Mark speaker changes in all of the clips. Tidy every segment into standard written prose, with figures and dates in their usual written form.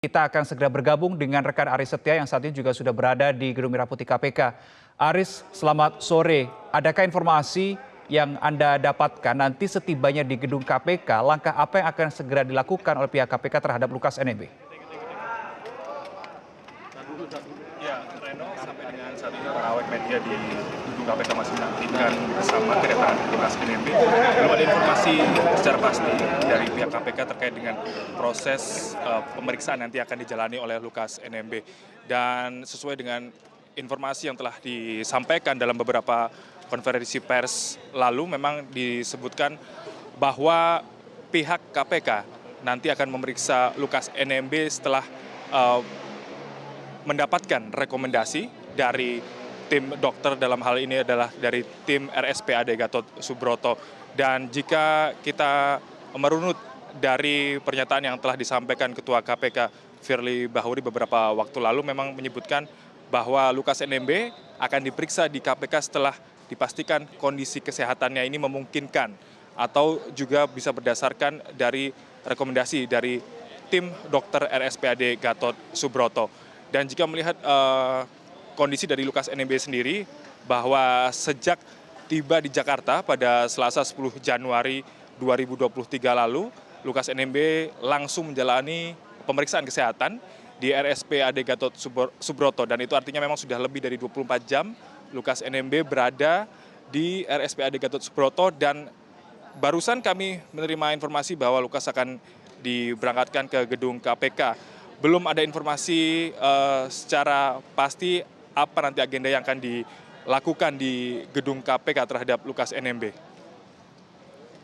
Speaker 1: Kita akan segera bergabung dengan rekan Aris Setia yang saat ini juga sudah berada di Gedung Merah Putih KPK. Aris, selamat sore. Adakah informasi yang Anda dapatkan nanti setibanya di Gedung KPK, langkah apa yang akan segera dilakukan oleh pihak KPK terhadap Lukas NMB?
Speaker 2: Ya, Reno, sampai dengan saat ini para awak media di gedung KPK masih menantikan bersama kedatangan Lukas NMB. Belum ada informasi secara pasti dari pihak KPK terkait dengan proses pemeriksaan nanti akan dijalani oleh Lukas NMB. Dan sesuai dengan informasi yang telah disampaikan dalam beberapa konferensi pers lalu, memang disebutkan bahwa pihak KPK nanti akan memeriksa Lukas NMB setelah mendapatkan rekomendasi dari tim dokter, dalam hal ini adalah dari tim RSPAD Gatot Subroto. Dan jika kita merunut dari pernyataan yang telah disampaikan Ketua KPK Firly Bahuri beberapa waktu lalu, memang menyebutkan bahwa Lukas NMB akan diperiksa di KPK setelah dipastikan kondisi kesehatannya ini memungkinkan, atau juga bisa berdasarkan dari rekomendasi dari tim dokter RSPAD Gatot Subroto. Dan jika melihat kondisi dari Lukas NMB sendiri, bahwa sejak tiba di Jakarta pada Selasa 10 Januari 2023 lalu, Lukas NMB langsung menjalani pemeriksaan kesehatan di RSPAD Gatot Subroto. Dan itu artinya memang sudah lebih dari 24 jam Lukas NMB berada di RSPAD Gatot Subroto. Dan barusan kami menerima informasi bahwa Lukas akan diberangkatkan ke gedung KPK. Belum ada informasi secara pasti apa nanti agenda yang akan dilakukan di gedung KPK terhadap Lukas NMB.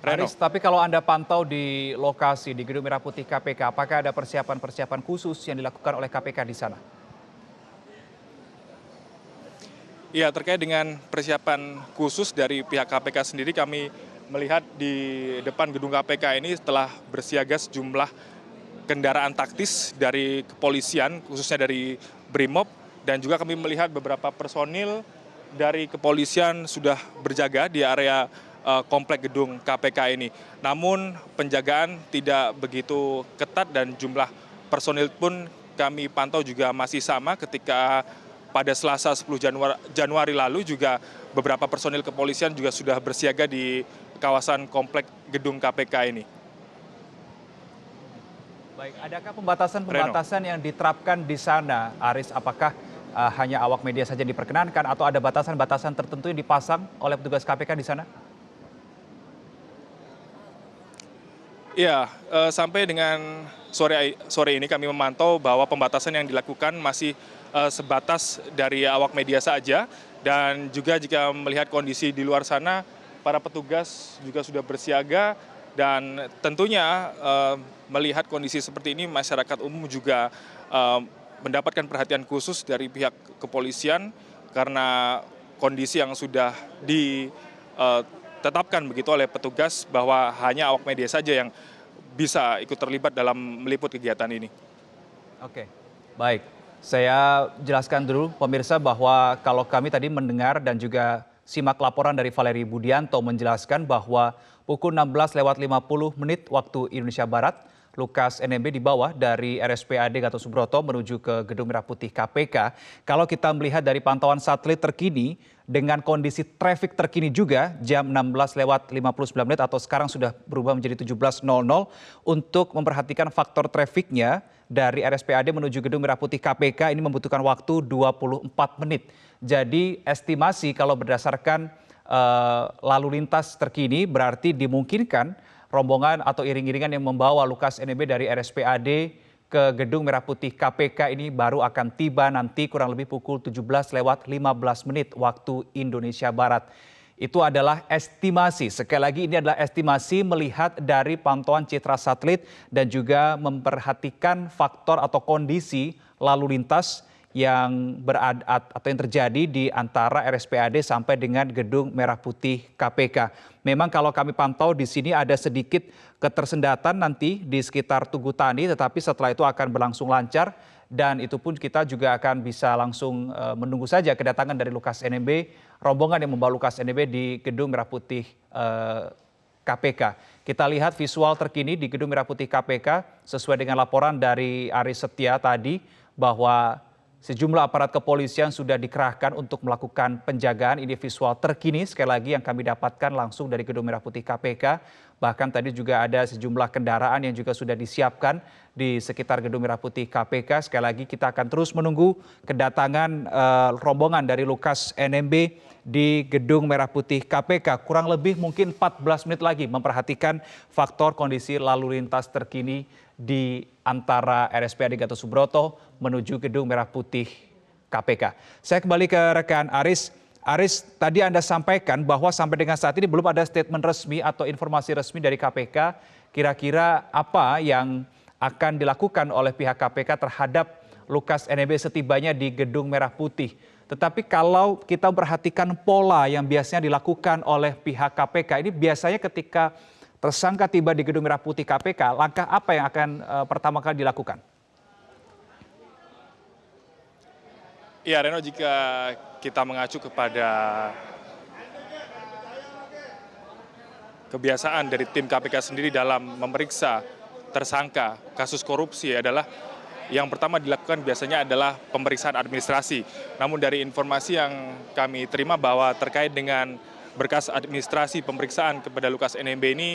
Speaker 1: Aris, tapi kalau Anda pantau di lokasi di Gedung Merah Putih KPK, apakah ada persiapan-persiapan khusus yang dilakukan oleh KPK di sana?
Speaker 2: Ya, terkait dengan persiapan khusus dari pihak KPK sendiri, kami melihat di depan gedung KPK ini telah bersiaga sejumlah kendaraan taktis dari kepolisian, khususnya dari Brimob, dan juga kami melihat beberapa personil dari kepolisian sudah berjaga di area komplek gedung KPK ini. Namun penjagaan tidak begitu ketat dan jumlah personil pun kami pantau juga masih sama ketika pada Selasa 10 Januari lalu juga beberapa personil kepolisian juga sudah bersiaga di kawasan komplek gedung KPK ini.
Speaker 1: Baik, adakah pembatasan-pembatasan yang diterapkan di sana, Aris? Apakah hanya awak media saja diperkenankan atau ada batasan-batasan tertentu yang dipasang oleh petugas KPK di sana?
Speaker 2: Ya, sampai dengan sore ini kami memantau bahwa pembatasan yang dilakukan masih sebatas dari awak media saja. Dan juga jika melihat kondisi di luar sana, para petugas juga sudah bersiaga. Dan tentunya melihat kondisi seperti ini, masyarakat umum juga mendapatkan perhatian khusus dari pihak kepolisian karena kondisi yang sudah ditetapkan begitu oleh petugas bahwa hanya awak media saja yang bisa ikut terlibat dalam meliput kegiatan ini.
Speaker 1: Oke, baik. Saya jelaskan dulu pemirsa bahwa kalau kami tadi mendengar dan juga simak laporan dari Valeri Budianto menjelaskan bahwa pukul 16:50 waktu Indonesia Barat, Lukas NMB dibawa dari RSPAD Gatot Subroto menuju ke Gedung Merah Putih KPK. Kalau kita melihat dari pantauan satelit terkini dengan kondisi traffic terkini juga jam 16:59 atau sekarang sudah berubah menjadi 17:00 untuk memperhatikan faktor trafficnya dari RSPAD menuju Gedung Merah Putih KPK ini membutuhkan waktu 24 menit. Jadi estimasi kalau berdasarkan lalu lintas terkini berarti dimungkinkan rombongan atau iring-iringan yang membawa Lukas NMB dari RSPAD ke Gedung Merah Putih KPK ini baru akan tiba nanti kurang lebih pukul 17:15 waktu Indonesia Barat. Itu adalah estimasi. Sekali lagi ini adalah estimasi melihat dari pantauan citra satelit dan juga memperhatikan faktor atau kondisi lalu lintas yang terjadi di antara RSPAD sampai dengan Gedung Merah Putih KPK. Memang kalau kami pantau di sini ada sedikit ketersendatan nanti di sekitar Tugu Tani, tetapi setelah itu akan berlangsung lancar dan itu pun kita juga akan bisa langsung menunggu saja kedatangan dari Lukas NMB, rombongan yang membawa Lukas NMB di Gedung Merah Putih KPK. Kita lihat visual terkini di Gedung Merah Putih KPK sesuai dengan laporan dari Aris Setia tadi bahwa sejumlah aparat kepolisian sudah dikerahkan untuk melakukan penjagaan. Ini visual terkini sekali lagi yang kami dapatkan langsung dari Gedung Merah Putih KPK. Bahkan tadi juga ada sejumlah kendaraan yang juga sudah disiapkan di sekitar Gedung Merah Putih KPK. Sekali lagi kita akan terus menunggu kedatangan rombongan dari Lukas NMB di Gedung Merah Putih KPK. Kurang lebih mungkin 14 menit lagi memperhatikan faktor kondisi lalu lintas terkini di antara RSPAD Gatot Subroto menuju Gedung Merah Putih KPK. Saya kembali ke rekan Aris. Aris, tadi Anda sampaikan bahwa sampai dengan saat ini belum ada statement resmi atau informasi resmi dari KPK. Kira-kira apa yang akan dilakukan oleh pihak KPK terhadap Lukas NMB setibanya di Gedung Merah Putih. Tetapi kalau kita perhatikan pola yang biasanya dilakukan oleh pihak KPK, ini biasanya ketika tersangka tiba di Gedung Merah Putih KPK, langkah apa yang akan pertama kali dilakukan?
Speaker 2: Ya Reno, jika kita mengacu kepada kebiasaan dari tim KPK sendiri dalam memeriksa tersangka kasus korupsi adalah yang pertama dilakukan biasanya adalah pemeriksaan administrasi. Namun dari informasi yang kami terima bahwa terkait dengan berkas administrasi pemeriksaan kepada Lukas NMB ini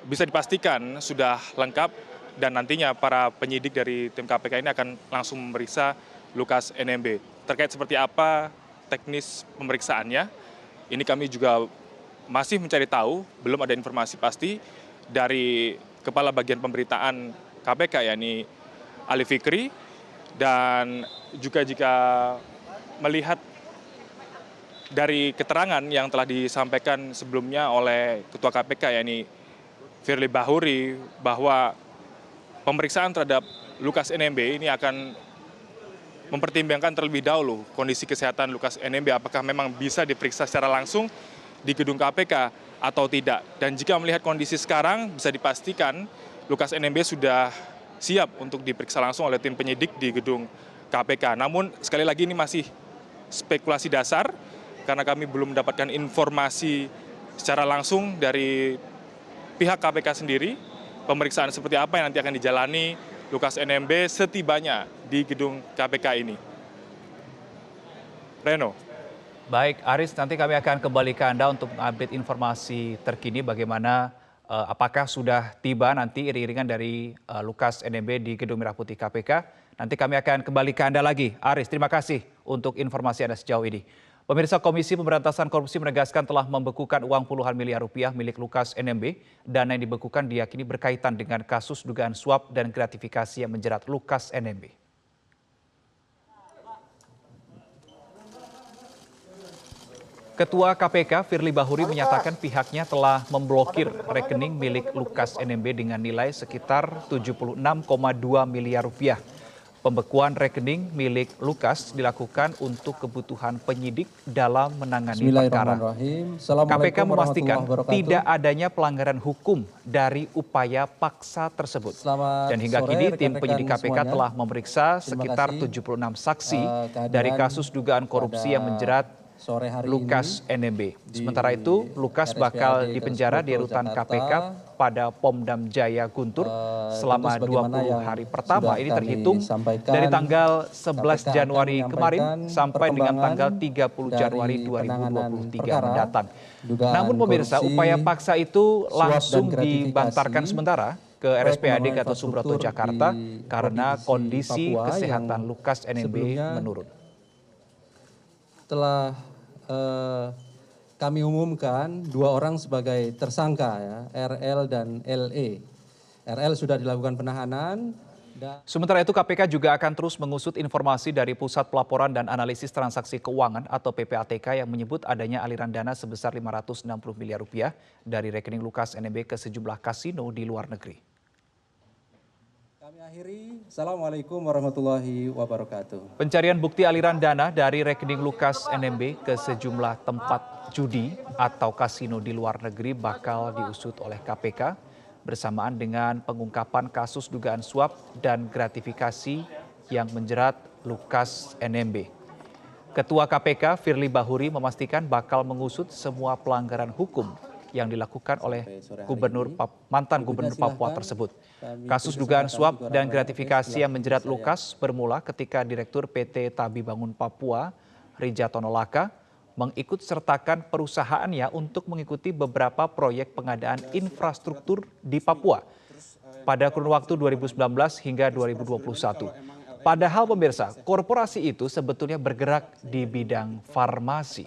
Speaker 2: bisa dipastikan sudah lengkap dan nantinya para penyidik dari tim KPK ini akan langsung memeriksa Lukas NMB. Terkait seperti apa teknis pemeriksaannya, ini kami juga masih mencari tahu, belum ada informasi pasti dari Kepala Bagian Pemberitaan KPK yakni Ali Fikri, dan juga jika melihat dari keterangan yang telah disampaikan sebelumnya oleh Ketua KPK yakni Firly Bahuri bahwa pemeriksaan terhadap Lukas NMB ini akan mempertimbangkan terlebih dahulu kondisi kesehatan Lukas NMB apakah memang bisa diperiksa secara langsung di gedung KPK atau tidak. Dan jika melihat kondisi sekarang bisa dipastikan Lukas NMB sudah siap untuk diperiksa langsung oleh tim penyidik di gedung KPK. Namun sekali lagi ini masih spekulasi dasar karena kami belum mendapatkan informasi secara langsung dari pihak KPK sendiri pemeriksaan seperti apa yang nanti akan dijalani Lukas NMB setibanya di gedung KPK ini. Reno.
Speaker 1: Baik, Aris, nanti kami akan kembali ke Anda untuk update informasi terkini bagaimana apakah sudah tiba nanti iring-iringan dari Lukas NMB di Gedung Merah Putih KPK. Nanti kami akan kembali ke Anda lagi. Aris, terima kasih untuk informasi Anda sejauh ini. Pemirsa, Komisi Pemberantasan Korupsi menegaskan telah membekukan uang puluhan miliar rupiah milik Lukas NMB. Dana yang dibekukan diyakini berkaitan dengan kasus dugaan suap dan gratifikasi yang menjerat Lukas NMB. Ketua KPK Firly Bahuri menyatakan pihaknya telah memblokir rekening milik Lukas NMB dengan nilai sekitar 76,2 miliar rupiah. Pembekuan rekening milik Lukas dilakukan untuk kebutuhan penyidik dalam menangani perkara. KPK memastikan tidak adanya pelanggaran hukum dari upaya paksa tersebut. Dan hingga kini tim penyidik KPK telah memeriksa sekitar 76 saksi dari kasus dugaan korupsi yang menjerat Lukas NMB. Sementara itu, Lukas bakal dipenjara di rutan KPK pada Pomdam Jaya Guntur selama 20 hari pertama. Ini terhitung dari tanggal 11 Januari kemarin sampai dengan tanggal 30 Januari 2023 mendatang. Namun pemirsa, upaya paksa itu langsung dibantarkan sementara ke RSPAD Gatot Subroto Jakarta karena kondisi kesehatan Lukas NMB menurun.
Speaker 3: Telah kami umumkan 2 orang sebagai tersangka ya, RL dan LE. RL sudah dilakukan penahanan.
Speaker 1: Sementara itu KPK juga akan terus mengusut informasi dari Pusat Pelaporan dan Analisis Transaksi Keuangan atau PPATK yang menyebut adanya aliran dana sebesar 560 miliar rupiah dari rekening Lukas NMB ke sejumlah kasino di luar negeri.
Speaker 3: Kami akhiri, Assalamualaikum warahmatullahi wabarakatuh.
Speaker 1: Pencarian bukti aliran dana dari rekening Lukas NMB ke sejumlah tempat judi atau kasino di luar negeri bakal diusut oleh KPK bersamaan dengan pengungkapan kasus dugaan suap dan gratifikasi yang menjerat Lukas NMB. Ketua KPK Firly Bahuri memastikan bakal mengusut semua pelanggaran hukum yang dilakukan oleh mantan Gubernur Papua tersebut. Kasus dugaan suap dan gratifikasi yang menjerat Lukas bermula ketika Direktur PT Tabi Bangun Papua, Rijatono Laka, mengikut sertakan perusahaannya untuk mengikuti beberapa proyek pengadaan infrastruktur di Papua pada kurun waktu 2019 hingga 2021. Padahal pemirsa, korporasi itu sebetulnya bergerak di bidang farmasi.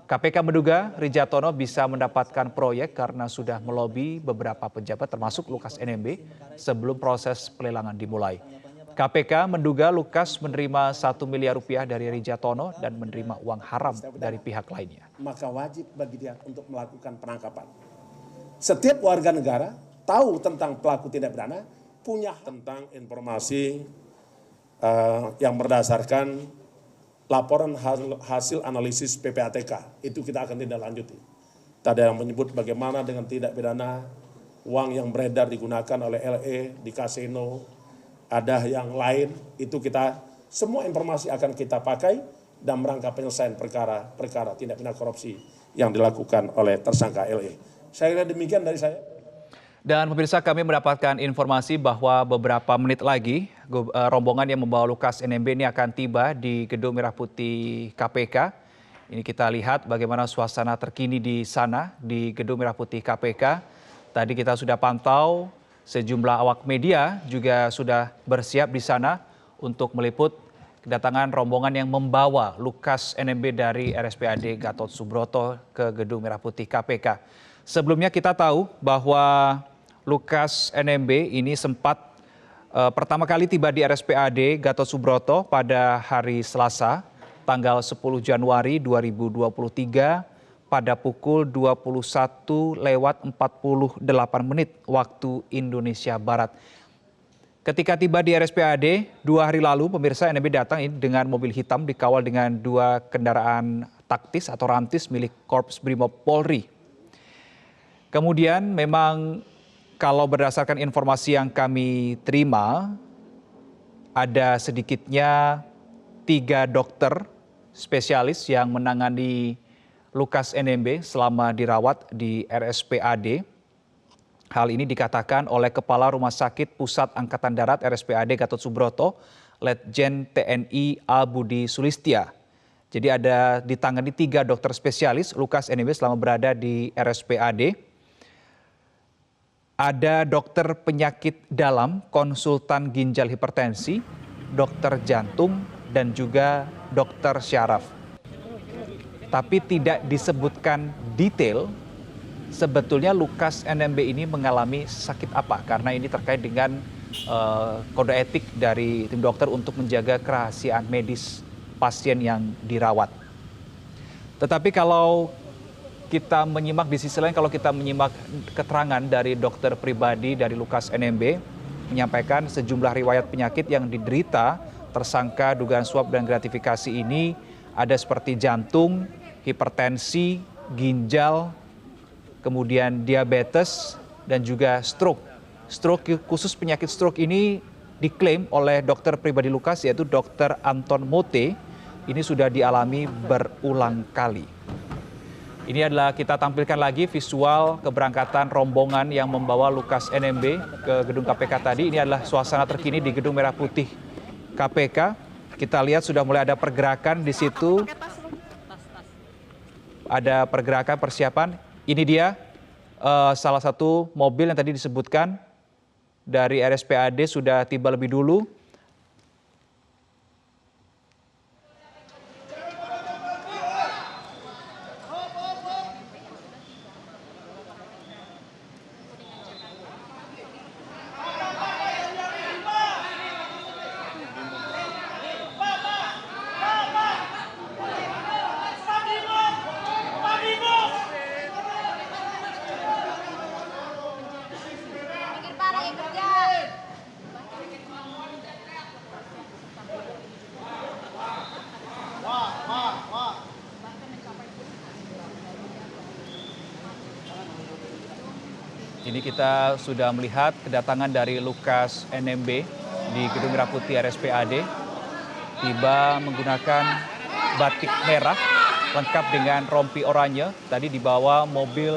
Speaker 1: KPK menduga Rijatono bisa mendapatkan proyek karena sudah melobi beberapa pejabat termasuk Lukas NMB sebelum proses pelelangan dimulai. KPK menduga Lukas menerima 1 miliar rupiah dari Rijatono dan menerima uang haram dari pihak lainnya.
Speaker 4: Maka wajib bagi dia untuk melakukan penangkapan. Setiap warga negara tahu tentang pelaku tindak pidana, punya tentang informasi yang berdasarkan laporan hasil analisis PPATK, itu kita akan tindak lanjuti. Tadi yang menyebut bagaimana dengan tindak pidana uang yang beredar digunakan oleh LE di kasino, ada yang lain, itu kita semua informasi akan kita pakai dan merangka penyelesaian perkara tindak pidana korupsi yang dilakukan oleh tersangka LE. Saya kira demikian dari saya.
Speaker 1: Dan pemirsa, kami mendapatkan informasi bahwa beberapa menit lagi rombongan yang membawa Lukas NMB ini akan tiba di Gedung Merah Putih KPK. Ini kita lihat bagaimana suasana terkini di sana di Gedung Merah Putih KPK. Tadi kita sudah pantau sejumlah awak media juga sudah bersiap di sana untuk meliput kedatangan rombongan yang membawa Lukas NMB dari RSPAD Gatot Subroto ke Gedung Merah Putih KPK. Sebelumnya kita tahu bahwa Lukas NMB ini sempat pertama kali tiba di RSPAD Gatot Subroto pada hari Selasa, tanggal 10 Januari 2023 pada pukul 21:48 waktu Indonesia Barat. Ketika tiba di RSPAD 2 hari lalu, pemirsa, NMB datang dengan mobil hitam dikawal dengan 2 kendaraan taktis atau rantis milik Korps Brimob Polri. Kemudian memang kalau berdasarkan informasi yang kami terima, ada sedikitnya 3 dokter spesialis yang menangani Lukas NMB selama dirawat di RSPAD. Hal ini dikatakan oleh Kepala Rumah Sakit Pusat Angkatan Darat RSPAD Gatot Subroto, Letjen TNI A. Budi Sulistia. Jadi ada ditangani 3 dokter spesialis Lukas NMB selama berada di RSPAD. Ada dokter penyakit dalam, konsultan ginjal hipertensi, dokter jantung, dan juga dokter syaraf. Tapi tidak disebutkan detail sebetulnya Lukas NMB ini mengalami sakit apa, karena ini terkait dengan kode etik dari tim dokter untuk menjaga kerahasiaan medis pasien yang dirawat. Tetapi kalau kita menyimak di sisi lain, kalau kita menyimak keterangan dari dokter pribadi dari Lukas NMB, menyampaikan sejumlah riwayat penyakit yang diderita tersangka dugaan suap dan gratifikasi ini ada seperti jantung, hipertensi, ginjal, kemudian diabetes, dan juga stroke. Stroke, khusus penyakit stroke ini diklaim oleh dokter pribadi Lukas, yaitu Dr. Anton Mote, ini sudah dialami berulang kali. Ini adalah kita tampilkan lagi visual keberangkatan rombongan yang membawa Lukas NMB ke gedung KPK tadi. Ini adalah suasana terkini di Gedung Merah Putih KPK. Kita lihat sudah mulai ada pergerakan di situ. Ada pergerakan persiapan. Ini dia salah satu mobil yang tadi disebutkan dari RSPAD sudah tiba lebih dulu. Ini kita sudah melihat kedatangan dari Lukas NMB di Gedung Merah Putih RSPAD. Tiba menggunakan batik merah lengkap dengan rompi oranye. Tadi dibawa mobil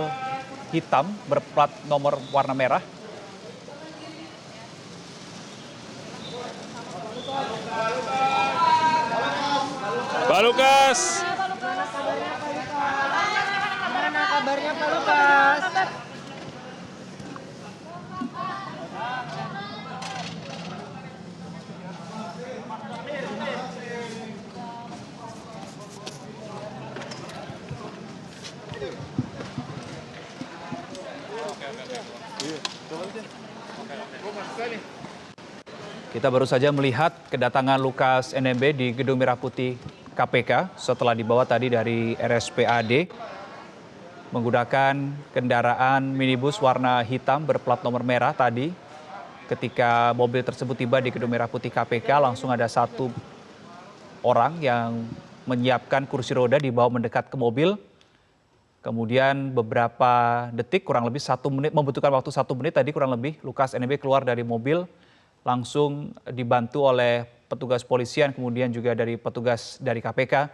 Speaker 1: hitam berplat nomor warna merah.
Speaker 2: Pak Lukas.
Speaker 5: Gimana kabarnya Pak Lukas?
Speaker 1: Kita baru saja melihat kedatangan Lukas NMB di Gedung Merah Putih KPK setelah dibawa tadi dari RSPAD menggunakan kendaraan minibus warna hitam berplat nomor merah tadi. Ketika mobil tersebut tiba di Gedung Merah Putih KPK, langsung ada satu orang yang menyiapkan kursi roda dibawa mendekat ke mobil. Kemudian beberapa detik, kurang lebih 1 menit, membutuhkan waktu 1 menit tadi kurang lebih, Lukas NMB keluar dari mobil, langsung dibantu oleh petugas polisian, kemudian juga dari petugas dari KPK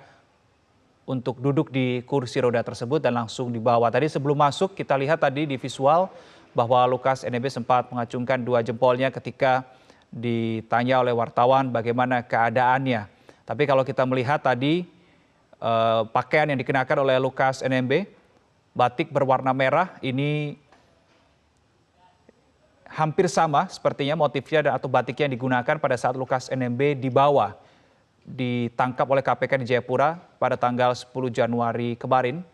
Speaker 1: untuk duduk di kursi roda tersebut dan langsung dibawa. Tadi sebelum masuk kita lihat tadi di visual bahwa Lukas NMB sempat mengacungkan 2 jempolnya ketika ditanya oleh wartawan bagaimana keadaannya. Tapi kalau kita melihat tadi pakaian yang dikenakan oleh Lukas NMB, batik berwarna merah, ini hampir sama sepertinya motifnya atau batik yang digunakan pada saat Lukas NMB ditangkap oleh KPK di Jayapura pada tanggal 10 Januari kemarin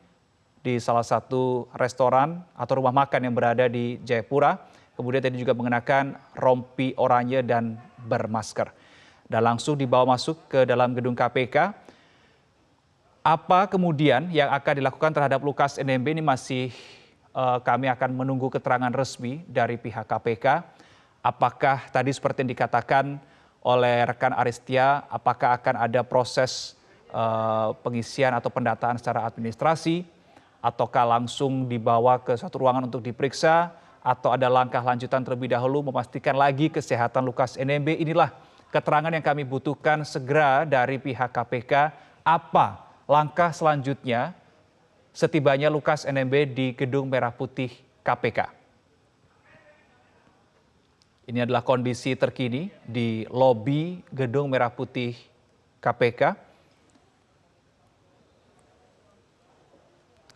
Speaker 1: di salah satu restoran atau rumah makan yang berada di Jayapura. Kemudian tadi juga mengenakan rompi oranye dan bermasker. Dan langsung dibawa masuk ke dalam gedung KPK. Apa kemudian yang akan dilakukan terhadap Lukas NMB ini masih kami akan menunggu keterangan resmi dari pihak KPK. Apakah tadi seperti yang dikatakan oleh rekan Aristia, apakah akan ada proses pengisian atau pendataan secara administrasi, ataukah langsung dibawa ke suatu ruangan untuk diperiksa, atau ada langkah lanjutan terlebih dahulu memastikan lagi kesehatan Lukas NMB. Inilah keterangan yang kami butuhkan segera dari pihak KPK. Apa langkah selanjutnya setibanya Lukas NMB di Gedung Merah Putih KPK. Ini adalah kondisi terkini di lobi Gedung Merah Putih KPK.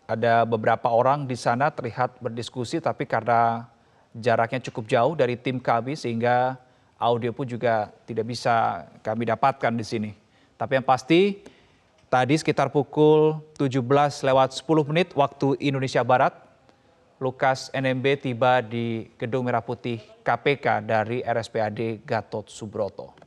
Speaker 1: Ada beberapa orang di sana terlihat berdiskusi, tapi karena jaraknya cukup jauh dari tim kami sehingga audio pun juga tidak bisa kami dapatkan di sini. Tapi yang pasti tadi sekitar pukul 17:10 waktu Indonesia Barat, Lukas NMB tiba di Gedung Merah Putih KPK dari RSPAD Gatot Subroto.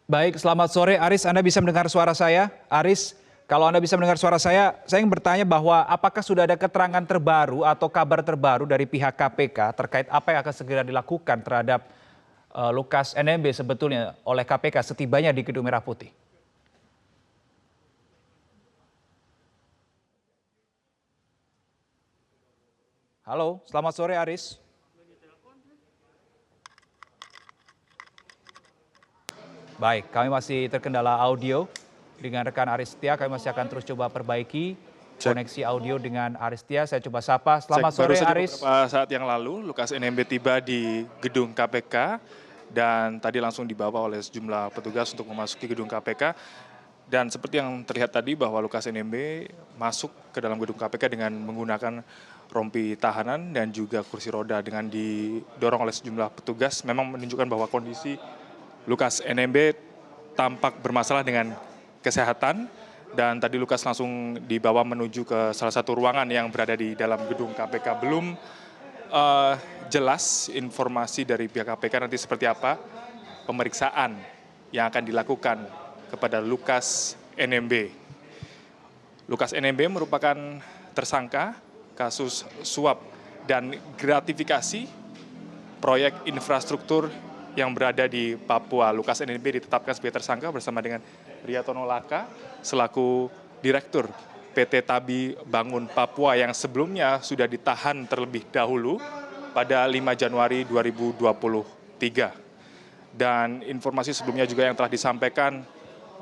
Speaker 1: Baik, selamat sore Aris, Anda bisa mendengar suara saya? Aris, kalau Anda bisa mendengar suara saya ingin bertanya bahwa apakah sudah ada keterangan terbaru atau kabar terbaru dari pihak KPK terkait apa yang akan segera dilakukan terhadap Lukas NMB sebetulnya oleh KPK setibanya di Gedung Merah Putih? Halo, selamat sore Aris. Baik, kami masih terkendala audio dengan rekan Aristia. Kami masih akan terus coba perbaiki koneksi audio dengan Aristia. Saya coba sapa. Selamat sore Aris.
Speaker 2: Beberapa saat yang lalu, Lukas NMB tiba di gedung KPK dan tadi langsung dibawa oleh sejumlah petugas untuk memasuki gedung KPK. Dan seperti yang terlihat tadi bahwa Lukas NMB masuk ke dalam gedung KPK dengan menggunakan rompi tahanan dan juga kursi roda dengan didorong oleh sejumlah petugas. Memang menunjukkan bahwa kondisi Lukas NMB tampak bermasalah dengan kesehatan dan tadi Lukas langsung dibawa menuju ke salah satu ruangan yang berada di dalam gedung KPK. Belum jelas informasi dari pihak KPK nanti seperti apa pemeriksaan yang akan dilakukan kepada Lukas NMB. Lukas NMB merupakan tersangka kasus suap dan gratifikasi proyek infrastruktur yang berada di Papua. Lukas NMB ditetapkan sebagai tersangka bersama dengan Riyatono Laka selaku Direktur PT Tabi Bangun Papua yang sebelumnya sudah ditahan terlebih dahulu pada 5 Januari 2023. Dan informasi sebelumnya juga yang telah disampaikan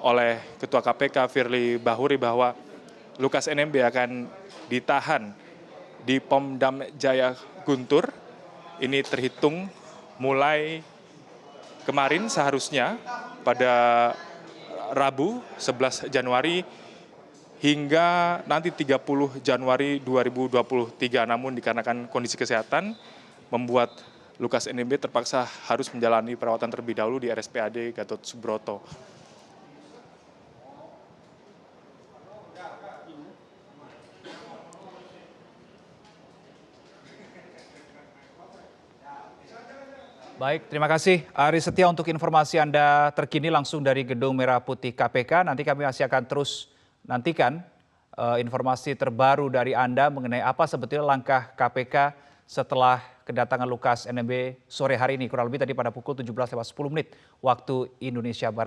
Speaker 2: oleh Ketua KPK Firly Bahuri bahwa Lukas NMB akan ditahan di Pom Dam Jaya Guntur. Ini terhitung mulai kemarin seharusnya pada Rabu 11 Januari hingga nanti 30 Januari 2023. Namun dikarenakan kondisi kesehatan membuat Lukas NMB terpaksa harus menjalani perawatan terlebih dahulu di RSPAD Gatot Subroto.
Speaker 1: Baik, terima kasih Ari Setia untuk informasi Anda terkini langsung dari Gedung Merah Putih KPK. Nanti kami masih akan terus nantikan informasi terbaru dari Anda mengenai apa sebetulnya langkah KPK setelah kedatangan Lukas NMB sore hari ini. Kurang lebih tadi pada pukul 17.10 waktu Indonesia Barat.